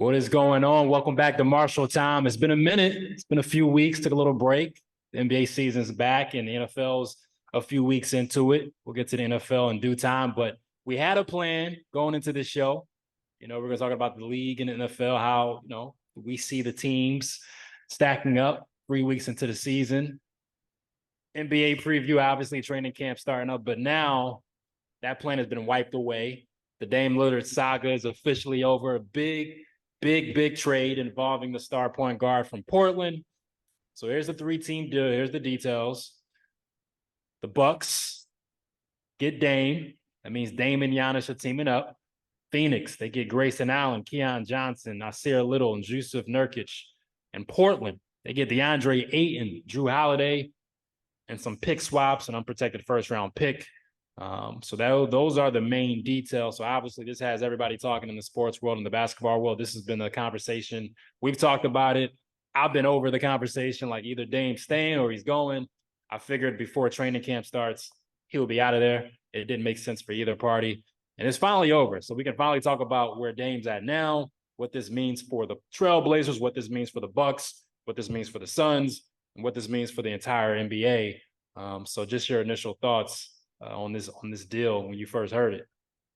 What is going on? Welcome back to Marshall Time. It's been a minute. It's been a few weeks. Took a little break. The NBA season's back and the NFL's a few weeks into it. We'll get to the NFL in due time, but we had a plan going into this show. We're going to talk about the league and the NFL, how, we see the teams stacking up 3 weeks into the season. NBA preview, obviously training camp starting up, but now that plan has been wiped away. The Dame Lillard saga is officially over. A big trade involving the star point guard from Portland. So here's the three-team deal. Here's the details. The Bucks get Dame. That means Dame and Giannis are teaming up. Phoenix, they get Grayson Allen, Keon Johnson, Nasir Little, and Jusuf Nurkic. And Portland, they get DeAndre Ayton, Drew Holiday, and some pick swaps, an unprotected first-round pick. Those are the main details. So obviously this has everybody talking in the sports world and the basketball world. This has been a conversation. We've talked about it. I've been over the conversation, like either Dame's staying or he's going. I figured before training camp starts, he'll be out of there. It didn't make sense for either party. And it's finally over. So we can finally talk about where Dame's at now, what this means for the Trailblazers, what this means for the Bucks, what this means for the Suns, and what this means for the entire NBA. So just your initial thoughts on this deal when you first heard it.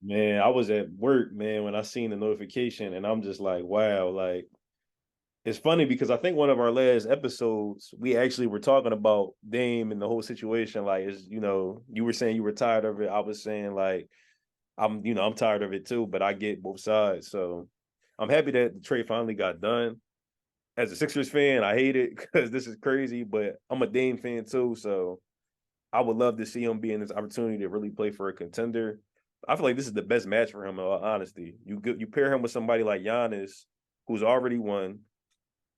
Man, I was at work, man, when I seen the notification, and I'm just like, wow, like, it's funny because I think one of our last episodes, we actually were talking about Dame and the whole situation. Like, you were saying you were tired of it. I was saying, like, I'm tired of it too, but I get both sides. So I'm happy that the trade finally got done. As a Sixers fan, I hate it because this is crazy, but I'm a Dame fan too, so I would love to see him be in this opportunity to really play for a contender. I feel like this is the best match for him, in all honesty. You pair him with somebody like Giannis, who's already won,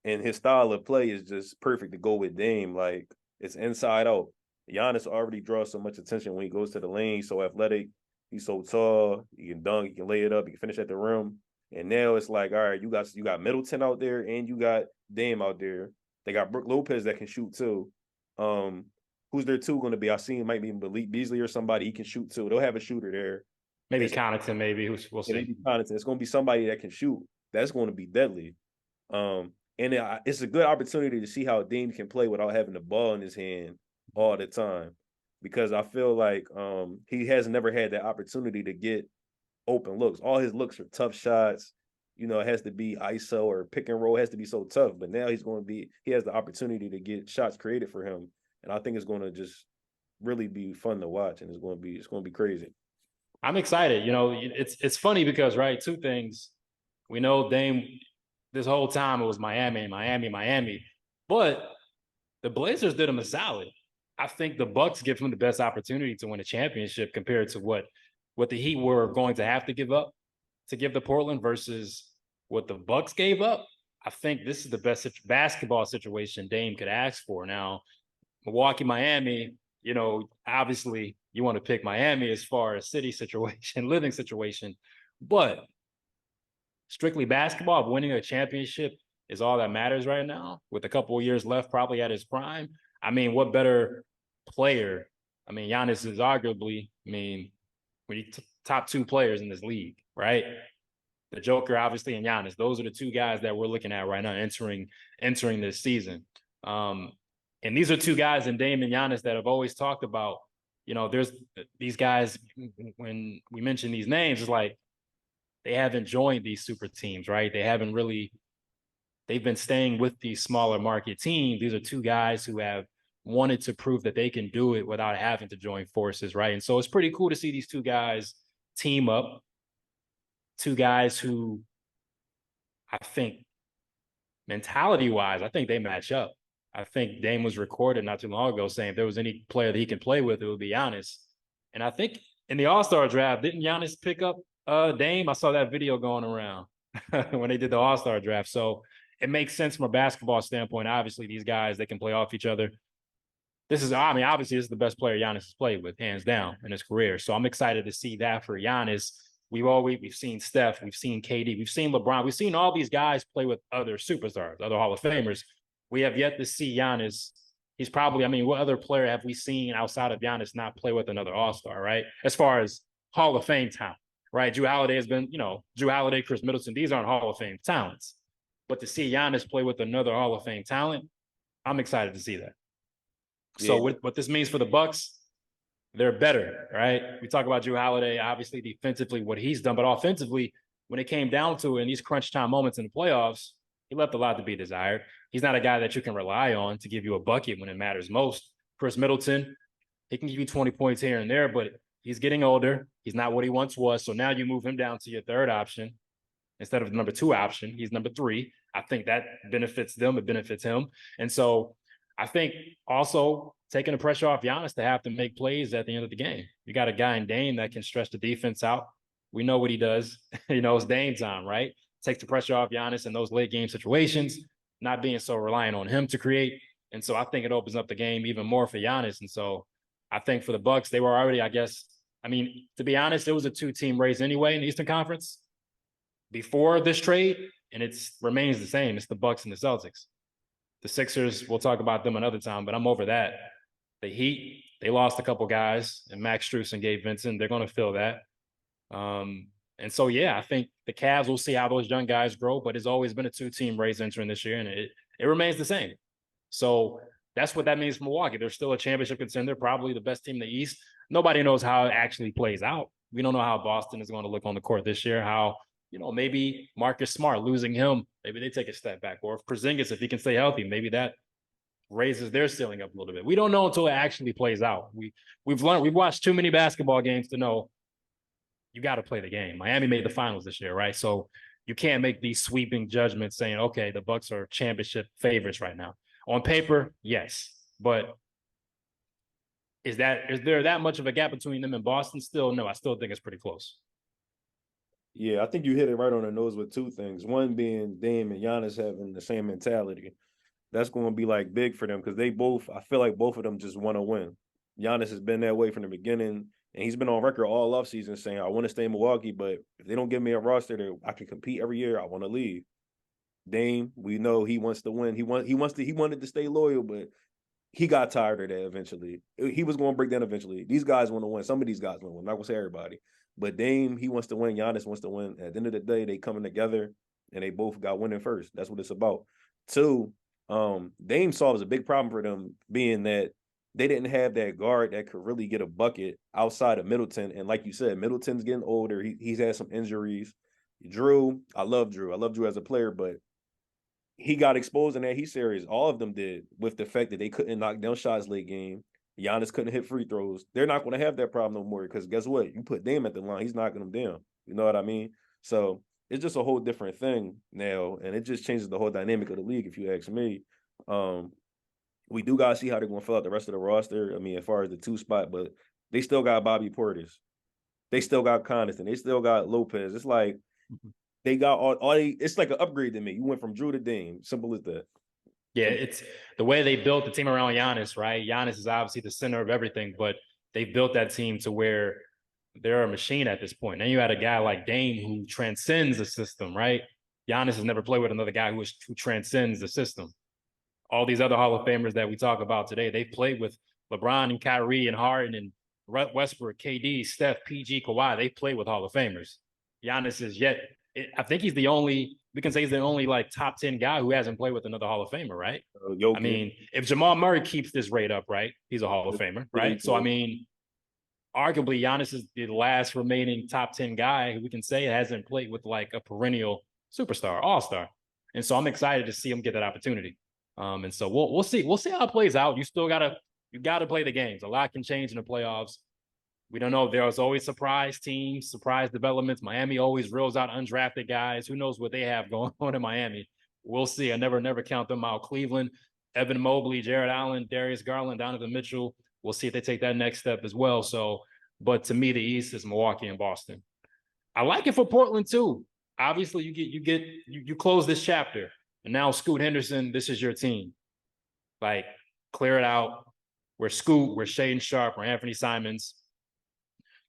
and his style of play is just perfect to go with Dame. Like, it's inside out. Giannis already draws so much attention when he goes to the lane. He's so athletic. He's so tall. He can dunk. He can lay it up. He can finish at the rim. And now it's like, all right, you got Middleton out there and you got Dame out there. They got Brook Lopez that can shoot too. Who's their two going to be? I seen might be Malik Beasley or somebody. He can shoot too. They'll have a shooter there. Maybe Connaughton, maybe. We'll see. Maybe Connaughton. It's going to be somebody that can shoot. That's going to be deadly. And it's a good opportunity to see how Dame can play without having the ball in his hand all the time. Because I feel like he has never had that opportunity to get open looks. All his looks are tough shots. It has to be ISO or pick and roll. It has to be so tough. But now he has the opportunity to get shots created for him. And I think it's going to just really be fun to watch, and it's going to be crazy. I'm excited. It's funny because, right, two things. We know Dame, this whole time it was Miami. But the Blazers did him a solid. I think the Bucks give him the best opportunity to win a championship compared to what the Heat were going to have to give up to give to Portland versus what the Bucks gave up. I think this is the best basketball situation Dame could ask for. Now, Milwaukee, Miami, obviously you want to pick Miami as far as city situation, living situation, but strictly basketball, winning a championship is all that matters right now with a couple of years left, probably at his prime. I mean, what better player? I mean, Giannis is arguably, top two players in this league, right? The Joker, obviously, and Giannis. Those are the two guys that we're looking at right now entering this season. And these are two guys in Dame and Giannis that have always talked about, there's these guys, when we mention these names, it's like they haven't joined these super teams, right? They've been staying with these smaller market teams. These are two guys who have wanted to prove that they can do it without having to join forces, right? And so it's pretty cool to see these two guys team up. Two guys who I think mentality-wise, I think they match up. I think Dame was recorded not too long ago saying if there was any player that he can play with, it would be Giannis. And I think in the All-Star draft, didn't Giannis pick up Dame? I saw that video going around when they did the All-Star draft. So it makes sense from a basketball standpoint. Obviously, these guys, they can play off each other. Obviously, this is the best player Giannis has played with, hands down, in his career. So I'm excited to see that for Giannis. We've seen Steph, we've seen KD, we've seen LeBron, we've seen all these guys play with other superstars, other Hall of Famers. We have yet to see Giannis. He's probably, what other player have we seen outside of Giannis not play with another All-Star, right? As far as Hall of Fame talent. right? Drew Holiday has been, Drew Holiday, Chris Middleton, these aren't Hall of Fame talents. But to see Giannis play with another Hall of Fame talent, I'm excited to see that. Yeah. So what this means for the Bucks, they're better, right? We talk about Drew Holiday, obviously defensively, what he's done, but offensively, when it came down to it in these crunch time moments in the playoffs, he left a lot to be desired. He's not a guy that you can rely on to give you a bucket when it matters most. Chris Middleton, he can give you 20 points here and there, but he's getting older. He's not what he once was. So now you move him down to your third option instead of the number 2 option. He's number 3. I think that benefits them. It benefits him. And so I think also taking the pressure off Giannis to have to make plays at the end of the game. You got a guy in Dame that can stretch the defense out. We know what he does. It's Dame time, right? Takes the pressure off Giannis in those late game situations, not being so reliant on him to create. And so I think it opens up the game even more for Giannis. And so I think for the Bucks, they were already, to be honest, it was a 2-team race anyway in the Eastern Conference before this trade, and it remains the same. It's the Bucks and the Celtics. The Sixers, we'll talk about them another time, but I'm over that. The Heat, they lost a couple guys, and Max Strus and Gabe Vincent, they're going to fill that. And so, yeah, I think the Cavs will see how those young guys grow, but it's always been a 2-team race entering this year, and it remains the same. So that's what that means for Milwaukee. They're still a championship contender, probably the best team in the East. Nobody knows how it actually plays out. We don't know how Boston is going to look on the court this year, how, maybe Marcus Smart, losing him, maybe they take a step back. Or if Porzingis, if he can stay healthy, maybe that raises their ceiling up a little bit. We don't know until it actually plays out. We've watched too many basketball games to know you got to play the game. Miami made the finals this year, right? So you can't make these sweeping judgments saying, okay, the Bucks are championship favorites right now. On paper, yes. But is there that much of a gap between them and Boston? Still, no. I still think it's pretty close. Yeah, I think you hit it right on the nose with 2 things. One being Dame and Giannis having the same mentality. That's going to be like big for them because I feel like both of them just want to win. Giannis has been that way from the beginning, and he's been on record all offseason saying, I want to stay in Milwaukee, but if they don't give me a roster that I can compete every year, I want to leave. Dame, we know he wants to win. He wanted to stay loyal, but he got tired of that eventually. He was going to break down eventually. These guys want to win. Some of these guys want to win. I'm not going to say everybody. But Dame, he wants to win. Giannis wants to win. At the end of the day, they coming together, and they both got winning first. That's what it's about. 2, Dame solves a big problem for them, being that they didn't have that guard that could really get a bucket outside of Middleton. And like you said, Middleton's getting older. He's had some injuries. Drew, I love Drew. I love Drew as a player, but he got exposed in that Heat series. All of them did, with the fact that they couldn't knock down shots late game. Giannis couldn't hit free throws. They're not going to have that problem no more because guess what? You put Dame at the line, he's knocking them down. You know what I mean? So it's just a whole different thing now, and it just changes the whole dynamic of the league, if you ask me. We do got to see how they're going to fill out the rest of the roster. I mean, as far as the 2 spot, but they still got Bobby Portis. They still got Connaughton. They still got Lopez. It's like they got it's like an upgrade to me. You went from Drew to Dame. Simple as that. Yeah, it's the way they built the team around Giannis, right? Giannis is obviously the center of everything, but they built that team to where they're a machine at this point. Then you had a guy like Dame who transcends the system, right? Giannis has never played with another guy who transcends the system. All these other Hall of Famers that we talk about today, they've played with LeBron and Kyrie and Harden and Westbrook, KD, Steph, PG, Kawhi. They played with Hall of Famers. Giannis is I think he's the only like top 10 guy who hasn't played with another Hall of Famer, right? I mean, if Jamal Murray keeps this rate up, right, he's a Hall of Famer, right? So, I mean, arguably Giannis is the last remaining top 10 guy who we can say hasn't played with like a perennial superstar, all-star. And so I'm excited to see him get that opportunity. And so we'll see how it plays out. You got to play the games. A lot can change in the playoffs. We don't know. There's always surprise teams, surprise developments. Miami always reels out undrafted guys. Who knows what they have going on in Miami? We'll see. I never count them out. Cleveland, Evan Mobley, Jared Allen, Darius Garland, Donovan Mitchell. We'll see if they take that next step as well. So, but to me, the East is Milwaukee and Boston. I like it for Portland too. Obviously, you close this chapter, and now Scoot Henderson, this is your team. Like, clear it out. We're Scoot, we're Shaedon Sharpe, we're Anthony Simons.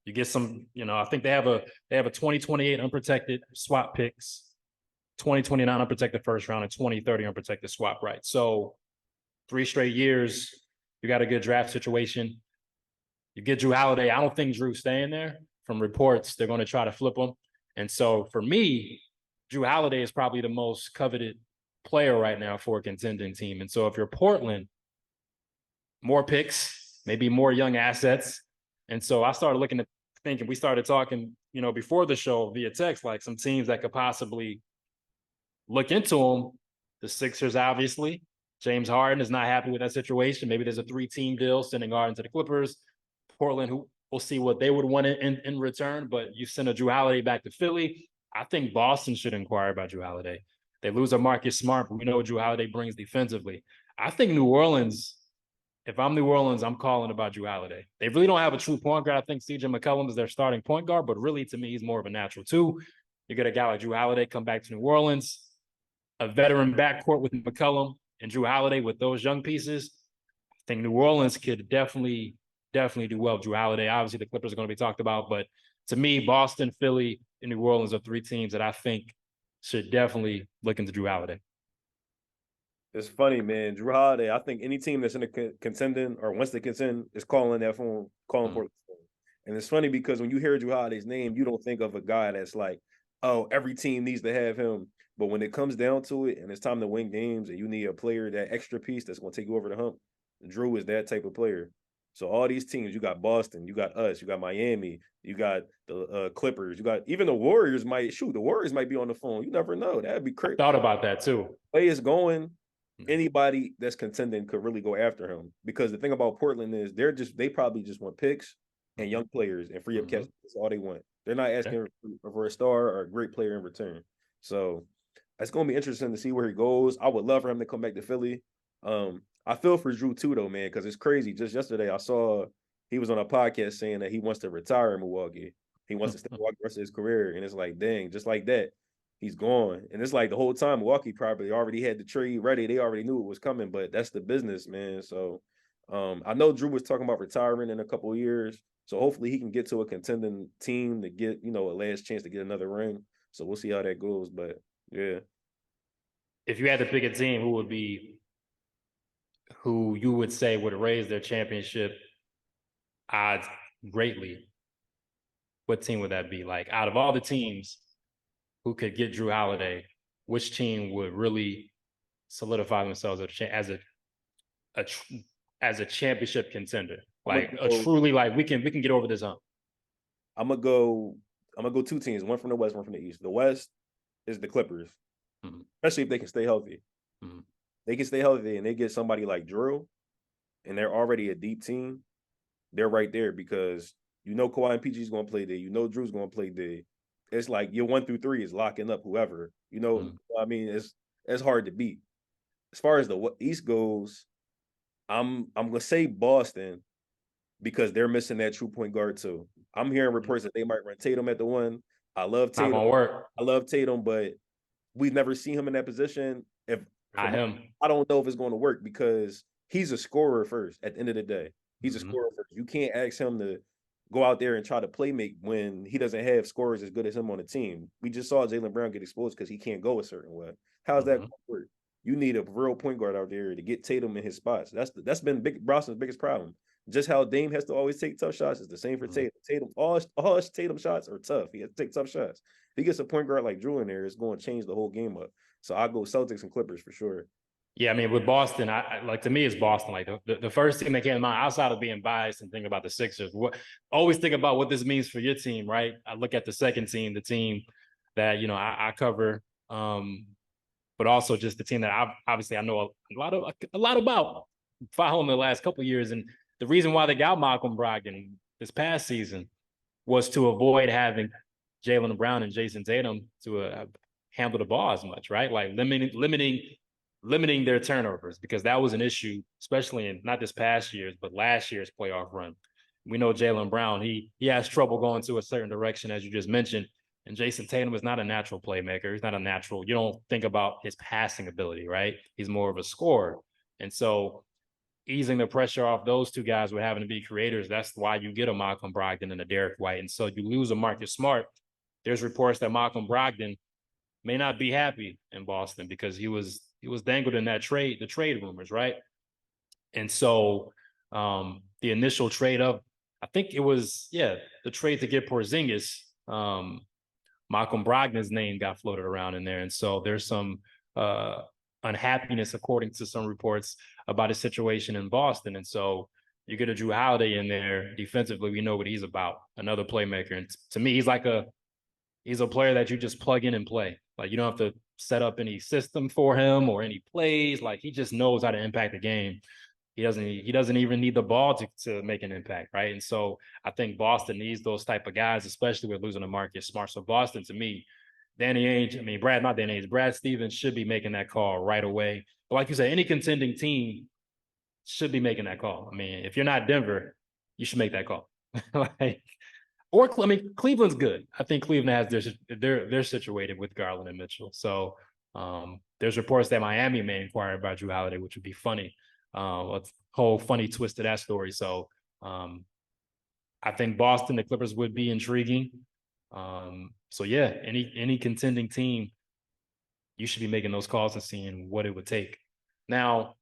You get some, I think they have a 2028 unprotected swap picks, 2029 unprotected first round, and 2030 unprotected swap right. So 3 straight years, you got a good draft situation. You get Drew Holiday. I don't think Drew's staying there from reports, they're going to try to flip him. And so for me, Drew Holiday is probably the most coveted player right now for a contending team. And so if you're Portland, more picks, maybe more young assets. And so I started looking at thinking, we started talking, before the show via text, like some teams that could possibly look into them. The Sixers, obviously. James Harden is not happy with that situation. Maybe there's a 3-team deal sending Harden to the Clippers. Portland, who we'll see what they would want in return, but you send a Drew Holiday back to Philly. I think Boston should inquire about Drew Holiday. They lose a Marcus Smart, but we know what Drew Holiday brings defensively. I think New Orleans, if I'm New Orleans, I'm calling about Drew Holiday. They really don't have a true point guard. I think CJ McCollum is their starting point guard, but really, to me, he's more of a natural two. You get a guy like Drew Holiday come back to New Orleans, a veteran backcourt with McCollum and Drew Holiday with those young pieces. I think New Orleans could definitely do well. Drew Holiday, obviously the Clippers are going to be talked about, but to me, Boston, Philly, and New Orleans are 3 teams that I think should definitely look into Drew Holiday. It's funny, man. Drew Holiday, I think any team that's in the contending or wants to contend is calling that phone, calling Portland. And it's funny because when you hear Drew Holiday's name, you don't think of a guy that's like, oh, every team needs to have him. But when it comes down to it and it's time to win games and you need a player, that extra piece that's going to take you over the hump, Drew is that type of player. So all these teams, you got Boston, you got us, you got Miami, you got the Clippers, you got even the Warriors the Warriors might be on the phone. You never know. That'd be crazy. Thought about that too. Way is going, anybody that's contending could really go after him. Because the thing about Portland is they probably just want picks and young players and free up cash. That's all they want. They're not asking for a star or a great player in return. So it's gonna be interesting to see where he goes. I would love for him to come back to Philly. I feel for Drew too, though, man, because it's crazy. Just yesterday, I saw he was on a podcast saying that he wants to retire in Milwaukee. He wants to stay in Milwaukee the rest of his career. And it's like, dang, just like that, he's gone. And it's like the whole time Milwaukee probably already had the trade ready. They already knew it was coming, but that's the business, man. So I know Drew was talking about retiring in a couple of years. So hopefully he can get to a contending team to get, a last chance to get another ring. So we'll see how that goes. But yeah. If you had to pick a team, who you would say would raise their championship odds greatly, what team would that be? Like, out of all the teams who could get Drew Holiday, which team would really solidify themselves as a championship contender? Like truly, like we can get over this hump. I'm gonna go 2 teams, one from the West, one from the East. The West is the Clippers, especially if they can stay healthy. They can stay healthy and they get somebody like Drew, and they're already a deep team. They're right there because Kawhi and PG is going to play there. Drew's going to play there. It's like your 1 through 3 is locking up whoever. I mean, it's hard to beat. As far as the East goes, I'm gonna say Boston because they're missing that true point guard too. I'm hearing reports that they might run Tatum at the 1. I love Tatum. Not gonna work. I love Tatum, but we've never seen him in that position. Not him. I don't know if it's going to work because he's a scorer first. At the end of the day, he's a scorer first. You can't ask him to go out there and try to play make when he doesn't have scorers as good as him on the team. We just saw Jaylen Brown get exposed because he can't go a certain way. How's that going to work? You need a real point guard out there to get Tatum in his spots. That's been Boston's biggest problem. Just how Dame has to always take tough shots is the same for Tatum. All his Tatum shots are tough. He has to take tough shots. If he gets a point guard like Drew in there, it's going to change the whole game up. So I'll go Celtics and Clippers for sure. Yeah, I mean, with Boston, I like, to me, it's Boston. Like the first team that came to mind, outside of being biased and thinking about the Sixers, always think about what this means for your team, right? I look at the second team, the team that I cover, but also just the team that I know a lot about, following the last couple of years. And the reason why they got Malcolm Brogdon this past season was to avoid having Jaylen Brown and Jason Tatum to handle the ball as much, right? Like limiting their turnovers, because that was an issue, especially in not this past year's, but last year's playoff run. We know Jaylen Brown, he has trouble going to a certain direction, as you just mentioned. And Jason Tatum is not a natural playmaker. He's not a natural. You don't think about his passing ability, right? He's more of a scorer. And so easing the pressure off those two guys with having to be creators, that's why you get a Malcolm Brogdon and a Derek White. And so you lose a Marcus Smart. There's reports that Malcolm Brogdon may not be happy in Boston because he was dangled in the trade rumors, right? And so the initial trade of I think it was, the trade to get Porzingis. Malcolm Brogdon's name got floated around in there. And so there's some unhappiness, according to some reports, about his situation in Boston. And so you get a Drew Holiday in there defensively. We know what he's about, another playmaker. And to me, he's a player that you just plug in and play. Like, you don't have to set up any system for him or any plays. Like, he just knows how to impact the game. He doesn't even need the ball to make an impact, right? And so I think Boston needs those type of guys, especially with losing to Marcus Smart. So Boston, to me, Brad Stevens should be making that call right away. But like you said, any contending team should be making that call. I mean, if you're not Denver, you should make that call. Cleveland's good. I think Cleveland has they're situated with Garland and Mitchell. So there's reports that Miami may inquire about Drew Holiday, which would be funny. A whole funny twist to that story. So I think Boston, the Clippers would be intriguing. So yeah, any contending team, you should be making those calls and seeing what it would take. Now,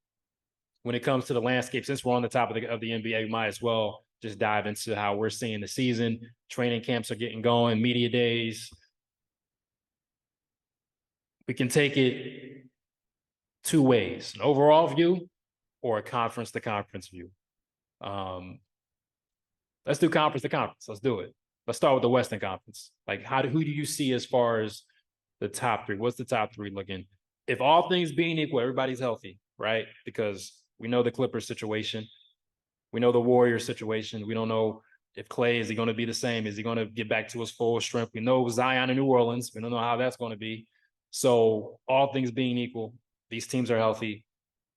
when it comes to the landscape, since we're on the top of the NBA, we might as well just dive into how we're seeing the season. Training camps are getting going, media days. We can take it two ways: an overall view or a conference to conference view. Let's do conference to conference. Let's do it. Let's start with the Western Conference. Like, who do you see as far as the top three? What's the top three looking? If all things being equal, everybody's healthy, right? Because we know the Clippers situation. We know the Warriors situation. We don't know if Klay, is he going to be the same? Is he going to get back to his full strength? We know Zion in New Orleans. We don't know how that's going to be. So all things being equal, these teams are healthy.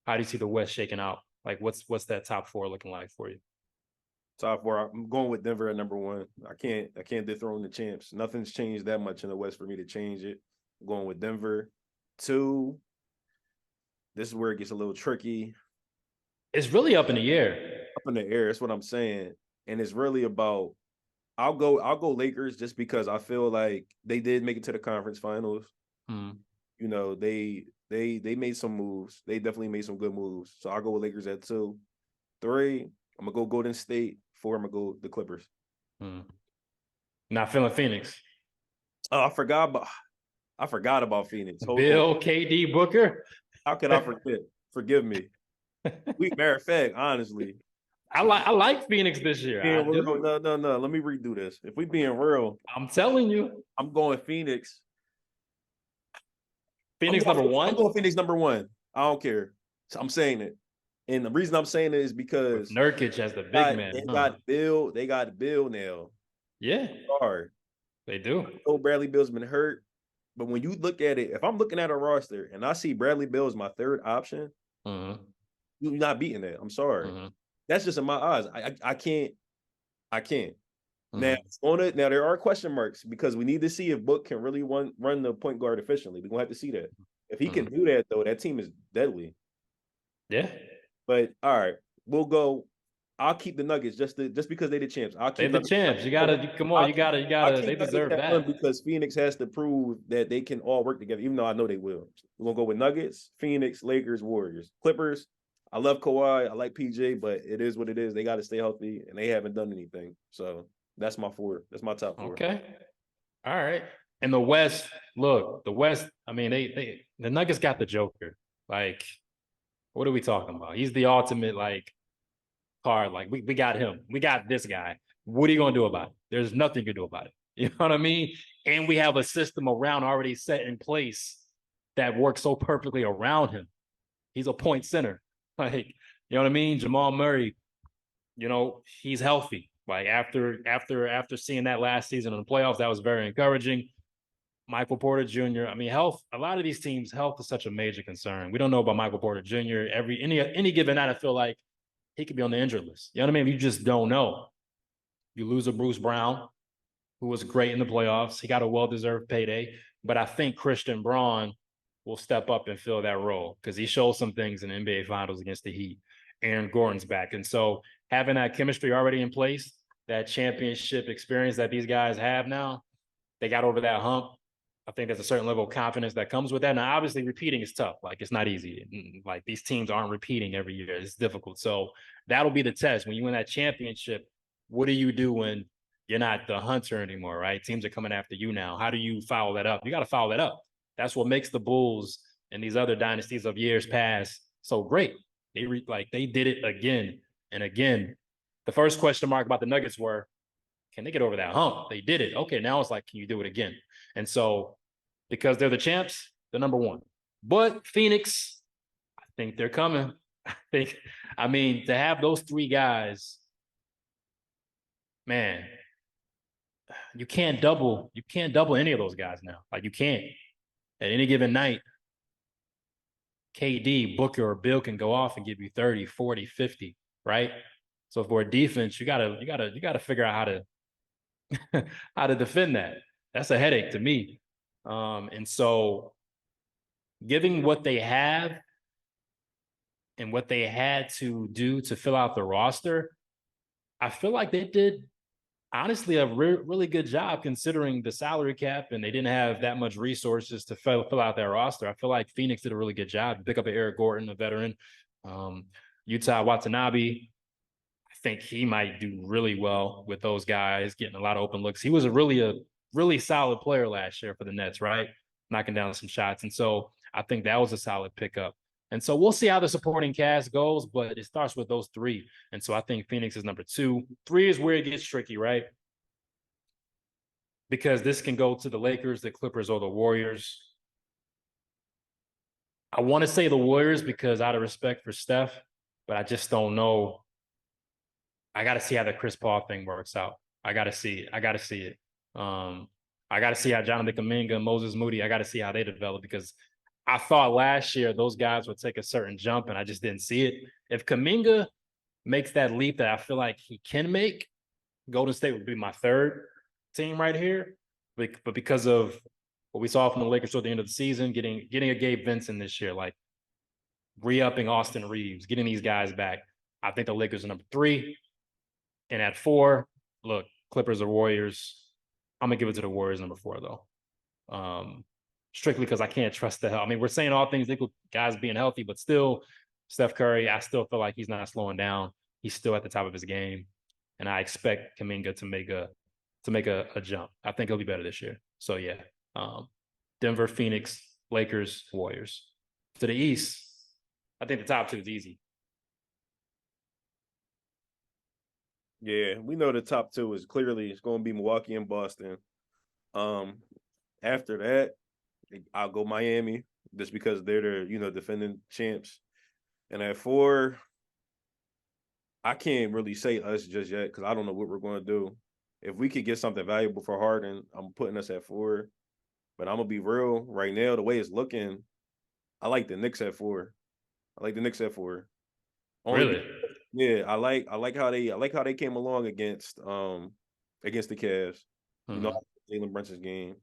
How do you see the West shaking out? Like, what's that top four looking like for you? Top four, I'm going with Denver at number one. I can't dethrone the champs. Nothing's changed that much in the West for me to change it. I'm going with Denver. Two, this is where it gets a little tricky. It's really up in the air. Up in the air, that's what I'm saying. And it's really about, I'll go Lakers just because I feel like they did make it to the conference finals. You know, they made some moves. They definitely made some good moves. So I'll go with Lakers at 2. 3, I'm gonna go Golden State. 4, I'm gonna go the Clippers. Not feeling Phoenix. Oh, I forgot about Phoenix. Bill, KD, Booker. How could I forget? Forgive me. Matter of fact, honestly, I like Phoenix this year. No. Let me redo this. If we being real, I'm telling you, I'm going Phoenix. Number one. I'm going Phoenix number 1. I don't care. So I'm saying it. And the reason I'm saying it is because with Nurkic as the big man. They got Bill. They got Bill now. Yeah. Hard. They do. Bradley Bill's been hurt. But when you look at it, if I'm looking at a roster and I see Bradley Beal as my third option, you're not beating that. I'm sorry. That's just in my eyes. I can't. Now there are question marks because we need to see if Book can really run the point guard efficiently. We're gonna have to see that. If he can do that, though, that team is deadly. Yeah. But all right, we'll go. I'll keep the Nuggets just because they're the champs. They're the champs. You gotta come on. You gotta. They deserve that because Phoenix has to prove that they can all work together. Even though I know they will. We're gonna go with Nuggets, Phoenix, Lakers, Warriors, Clippers. I love Kawhi. I like PJ, but it is what it is. They got to stay healthy, and they haven't done anything. So that's my 4. That's my top 4. Okay. All right. And the West. Look, the West. I mean, the Nuggets got the Joker. Like, what are we talking about? He's the ultimate card. Like, we got him. We got this guy. What are you gonna do about it? There's nothing you can do about it. You know what I mean? And we have a system around already set in place that works so perfectly around him. He's a point center. Like, you know what I mean? Jamal Murray, you know, he's healthy. Like, after seeing that last season in the playoffs, that was very encouraging. Michael Porter Jr. I mean, health. A lot of these teams, health is such a major concern. We don't know about Michael Porter Jr. Any given night, I feel like he could be on the injured list. You know what I mean? You just don't know. You lose a Bruce Brown, who was great in the playoffs. He got a well-deserved payday. But I think Christian Braun will step up and fill that role because he showed some things in the NBA Finals against the Heat. Aaron Gordon's back. And so having that chemistry already in place, that championship experience that these guys have now, they got over that hump. I think there's a certain level of confidence that comes with that. Now, obviously, repeating is tough. Like, it's not easy. Like, these teams aren't repeating every year. It's difficult. So that'll be the test. When you win that championship, what do you do when you're not the hunter anymore, right? Teams are coming after you now. How do you follow that up? You got to follow that up. That's what makes the Bulls and these other dynasties of years past so great. They did it again and again. The first question mark about the Nuggets were, can they get over that hump? They did it. Okay, now it's like, can you do it again? And so, because they're the champs, they're number one. But Phoenix, I think they're coming. I mean, to have those three guys, man, you can't double any of those guys now. Like, you can't. At any given night, KD, Booker, or Bill can go off and give you 30, 40, 50, right? So for a defense, you gotta figure out how to defend that. That's a headache to me. And so giving what they have and what they had to do to fill out the roster, I feel like they did honestly a really good job considering the salary cap, and they didn't have that much resources to fill out their roster. I feel like Phoenix did a really good job to pick up an Eric Gordon, a veteran. Yuta Watanabe, I think he might do really well with those guys, getting a lot of open looks. He was a really solid player last year for the Nets, right? Knocking down some shots. And so I think that was a solid pickup. And so we'll see how the supporting cast goes, but it starts with those three. And so I think Phoenix is number 2. 3 is where it gets tricky, right? Because this can go to the Lakers, the Clippers, or the Warriors. I want to say the Warriors because out of respect for Steph, but I just don't know. I got to see how the Chris Paul thing works out. I got to see it. I got to see it. I got to see how Jonathan Kuminga, Moses Moody, I got to see how they develop, because I thought last year those guys would take a certain jump, and I just didn't see it. If Kuminga makes that leap that I feel like he can make, Golden State would be my 3rd team right here. But because of what we saw from the Lakers toward the end of the season, getting a Gabe Vincent this year, like re-upping Austin Reeves, getting these guys back, I think the Lakers are number 3. And at 4, look, Clippers or Warriors. I'm going to give it to the Warriors number 4, though. Strictly because I can't trust the hell. I mean, we're saying all things equal, guys being healthy, but still, Steph Curry, I still feel like he's not slowing down. He's still at the top of his game. And I expect Kuminga to make a jump. I think he'll be better this year. So, yeah. Denver, Phoenix, Lakers, Warriors. To the East, I think the top 2 is easy. Yeah, we know the top 2 is clearly it's going to be Milwaukee and Boston. After that, I'll go Miami just because they're the defending champs. And at 4, I can't really say us just yet because I don't know what we're going to do. If we could get something valuable for Harden, I'm putting us at 4. But I'm gonna be real right now. The way it's looking, I like the Knicks at 4. Really? Yeah, I like how they came along against the Cavs. You know, Jalen Brunson's game.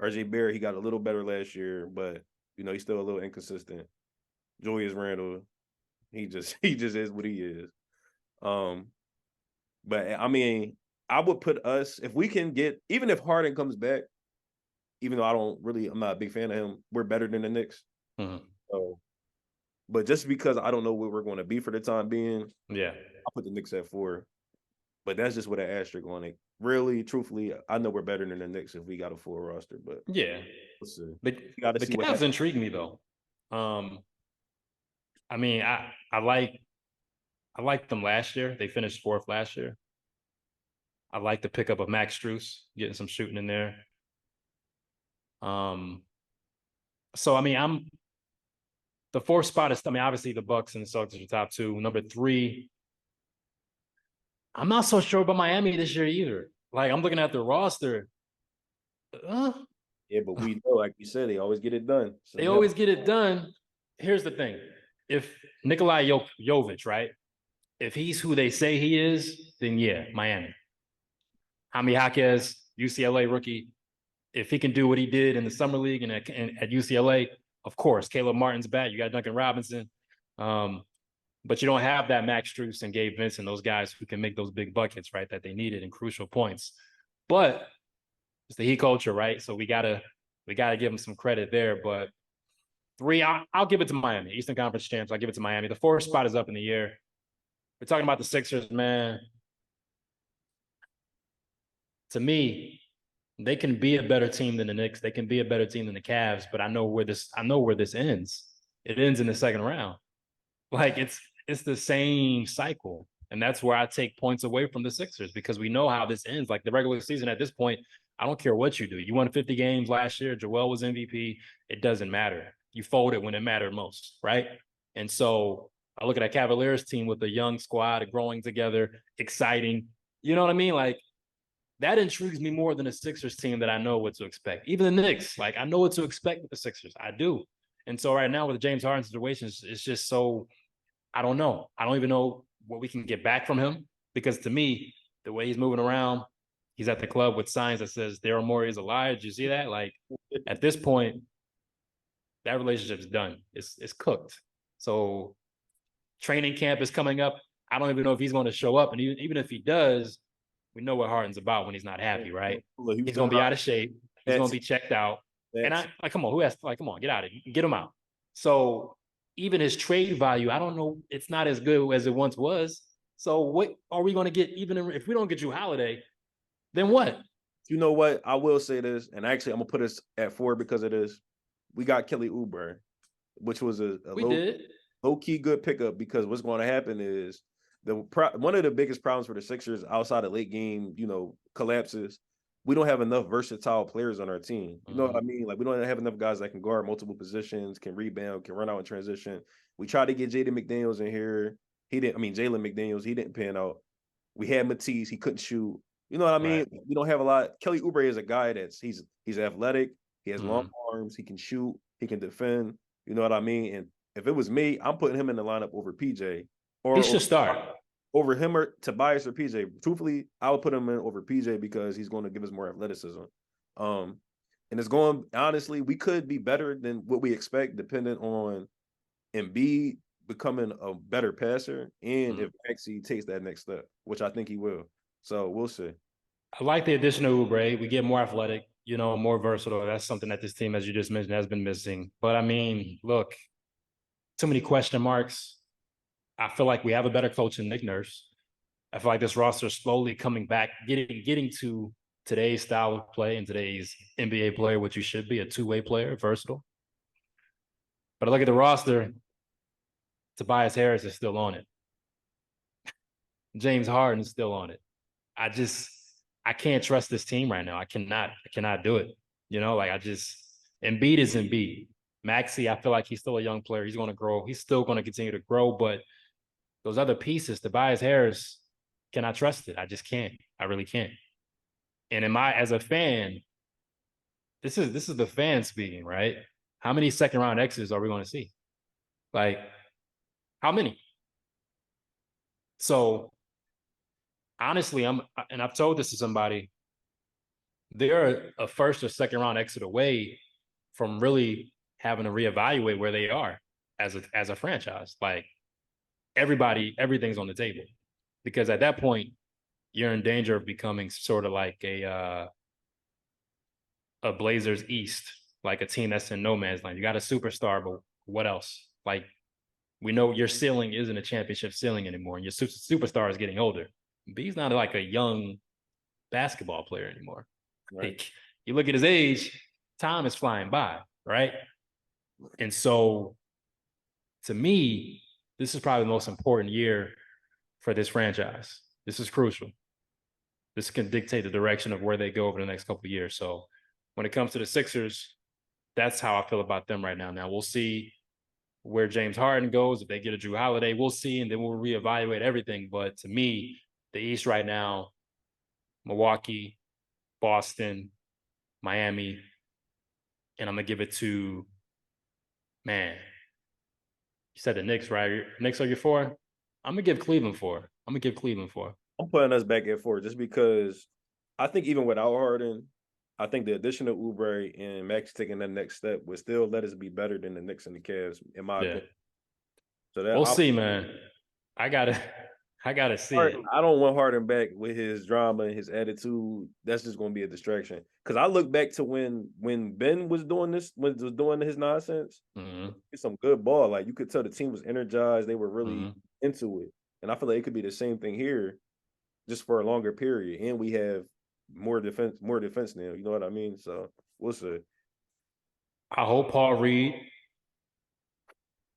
RJ Barrett, he got a little better last year, but he's still a little inconsistent. Julius Randle, he just is what he is. But I mean, I would put us, if we can get, even if Harden comes back, even though I'm not a big fan of him, we're better than the Knicks. So, but just because I don't know where we're going to be for the time being, yeah, I'll put the Knicks at 4. But that's just with an asterisk on it. Really, truthfully, I know we're better than the Knicks if we got a full roster. But yeah, we'll see. the Cavs intrigue me though. I mean, I liked them last year. They finished 4th last year. I like the pickup of Max Strus, getting some shooting in there. So I mean, the 4th spot is, I mean, obviously the Bucks and the Celtics are top 2. Number 3, I'm not so sure about Miami this year either. Like, I'm looking at the roster. Yeah, but we know, like you said, they always get it done. So they always get it done. Here's the thing. If Nikola Jovic, right? If he's who they say he is, then yeah, Miami. Jaime Jaquez, UCLA rookie. If he can do what he did in the summer league and at UCLA, of course, Caleb Martin's back. You got Duncan Robinson. But you don't have that Max Strus and Gabe Vincent, those guys who can make those big buckets, right, that they needed in crucial points. But it's the Heat culture, right? So we gotta give them some credit there. But 3, I'll give it to Miami. Eastern Conference champs, I'll give it to Miami. The 4th spot is up in the air. We're talking about the Sixers, man. to me, they can be a better team than the Knicks. They can be a better team than the Cavs, but I know where this ends. It ends in the second round. Like it's the same cycle. And that's where I take points away from the Sixers because we know how this ends. Like the regular season at this point, I don't care what you do. You won 50 games last year. Joel was MVP. It doesn't matter. You folded when it mattered most, right? And so I look at a Cavaliers team with a young squad growing together, exciting. You know what I mean? Like that intrigues me more than a Sixers team that I know what to expect. Even the Knicks, like I know what to expect with the Sixers. I do. And so right now with the James Harden situation, it's just so I don't know. I don't even know what we can get back from him because to me, the way he's moving around, he's at the club with signs that says Daryl Morey is alive. Did you see that? Like at this point, that relationship's done. It's cooked. So training camp is coming up. I don't even know if he's going to show up. And even if he does, we know what Harden's about when he's not happy, right? He's going to be out of shape. He's going to be checked out. And I like, come on, who has like, come on, get out of it, get him out. So even his trade value, I don't know, it's not as good as it once was. So what are we going to get? Even if we don't get Jrue Holiday, then what? You know what? I will say this, and actually, I'm gonna put us at 4 because of this. We got Kelly Oubre, which was a low key good pickup because what's going to happen is one of the biggest problems for the Sixers outside of late game, collapses. We don't have enough versatile players on our team. You know what I mean? Like we don't have enough guys that can guard multiple positions, can rebound, can run out in transition. We tried to get Jaden McDaniels in here. Jalen McDaniels, he didn't pan out. We had Matisse, he couldn't shoot. You know what I mean? Right. We don't have a lot. Kelly Oubre is a guy he's athletic. He has long arms. He can shoot. He can defend. You know what I mean? And if it was me, I'm putting him in the lineup over PJ. He should start. Over him or Tobias or PJ. Truthfully, I would put him in over PJ because he's going to give us more athleticism. And it's going, honestly, we could be better than what we expect depending on Embiid becoming a better passer and if Maxey takes that next step, which I think he will. So we'll see. I like the addition of Oubre. We get more athletic, more versatile. That's something that this team, as you just mentioned, has been missing. But I mean, look, too many question marks. I feel like we have a better coach than Nick Nurse. I feel like this roster is slowly coming back, getting to today's style of play and today's NBA player, which you should be, a two-way player, versatile. But I look at the roster, Tobias Harris is still on it. James Harden is still on it. I can't trust this team right now. I cannot do it. Embiid is Embiid. Maxey, I feel like he's still a young player. He's going to grow. He's still going to continue to grow, but those other pieces, Tobias Harris, can I trust it? I just can't. I really can't. And as a fan, this is the fan speaking, right? How many second round exits are we going to see? Like, how many? So honestly, I've told this to somebody, they're a first or second round exit away from really having to reevaluate where they are as a franchise. Like everything's on the table because at that point you're in danger of becoming sort of like a Blazers East, like a team that's in no man's land. You got a superstar, but what else? Like we know your ceiling isn't a championship ceiling anymore, and your superstar is getting older. But he's not like a young basketball player anymore. Right. Like, you look at his age, time is flying by, right? And so, to me, this is probably the most important year for this franchise. This is crucial. This can dictate the direction of where they go over the next couple of years. So, when it comes to the Sixers, that's how I feel about them right now. Now, we'll see where James Harden goes. If they get a Jrue Holiday, we'll see, and then we'll reevaluate everything. But to me, the East right now, Milwaukee, Boston, Miami, and I'm going to give it to, man, you said the Knicks, right? Knicks are your 4? I'm going to give Cleveland 4. I'm putting us back at 4 just because I think even without Harden, I think the addition of Oubre and Max taking that next step would still let us be better than the Knicks and the Cavs, in my opinion. So we'll see, man. I gotta see it. I don't want Harden back with his drama and his attitude. That's just going to be a distraction. Because I look back to when Ben was doing this, was doing his nonsense. It's some good ball. Like you could tell the team was energized. They were really into it. And I feel like it could be the same thing here, just for a longer period. And we have more defense now. You know what I mean? So we'll see. I hope Paul Reed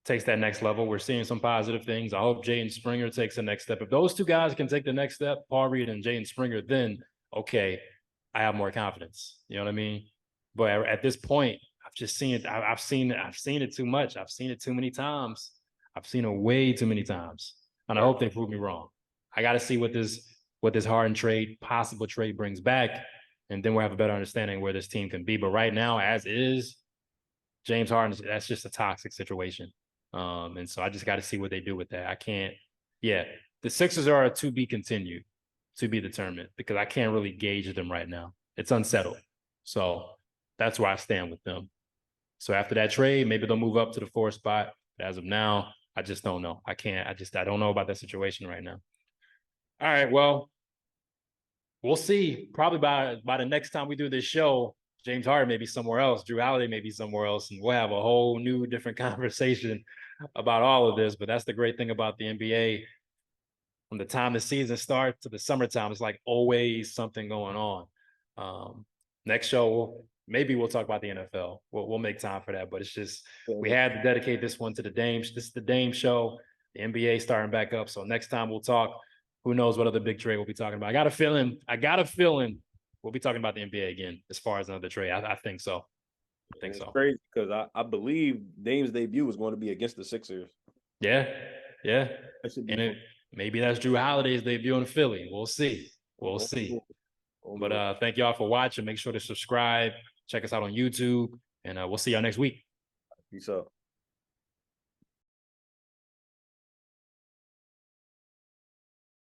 takes that next level. We're seeing some positive things. I hope Jaden Springer takes the next step. If those two guys can take the next step, Paul Reed and Jaden Springer, then okay, I have more confidence. You know what I mean? But at this point, I've just seen it. I've seen it too much. I've seen it too many times. I've seen it way too many times, and I hope they prove me wrong. I got to see what this Harden trade, possible trade, brings back, and then we'll have a better understanding where this team can be. But right now, as is, James Harden, that's just a toxic situation. And so I just got to see what they do with that. I can't, yeah, the Sixers are to be continued, to be determined, because I can't really gauge them right now. It's unsettled. So that's where I stand with them. So after that trade, maybe they'll move up to the 4th spot. But as of now, I just don't know. I don't know about that situation right now. All right, well, we'll see. Probably by the next time we do this show, James Harden may be somewhere else. Jrue Holiday may be somewhere else, and we'll have a whole new different conversation about all of this. But that's the great thing about the NBA. From the time the season starts to the summertime, it's like always something going on. Next show, maybe we'll talk about the NFL. We'll make time for that. But it's just we had to dedicate this one to the Dame. This is the Dame show. The NBA starting back up. So next time we'll talk. Who knows what other big trade we'll be talking about? I got a feeling we'll be talking about the NBA again as far as another trade. I think so. I think so. Crazy because I believe Dame's debut was going to be against the Sixers. Yeah. And maybe that's Jrue Holiday's debut in Philly. We'll see. But thank y'all for watching. Make sure to subscribe. Check us out on YouTube. And we'll see y'all next week. Peace out.